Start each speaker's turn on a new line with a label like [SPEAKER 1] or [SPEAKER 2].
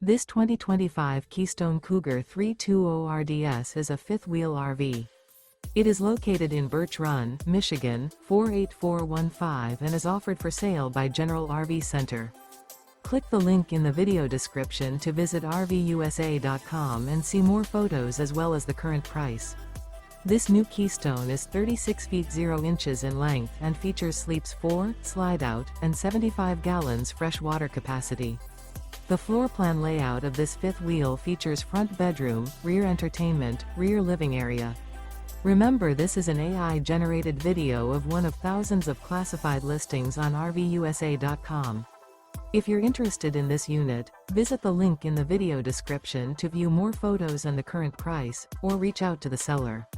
[SPEAKER 1] This 2025 Keystone Cougar 320RDS is a fifth-wheel RV. It is located in Birch Run, Michigan, 48415 and is offered for sale by General RV Center. Click the link in the video description to visit RVUSA.com and see more photos as well as the current price. This new Keystone is 36 feet 0 inches in length and features sleeps 4, Slideout, and 75 gallons fresh water capacity. The floor plan layout of this fifth wheel features front bedroom, rear entertainment, rear living area. Remember, this is an AI-generated video of one of thousands of classified listings on RVUSA.com. If you're interested in this unit, visit the link in the video description to view more photos and the current price, or reach out to the seller.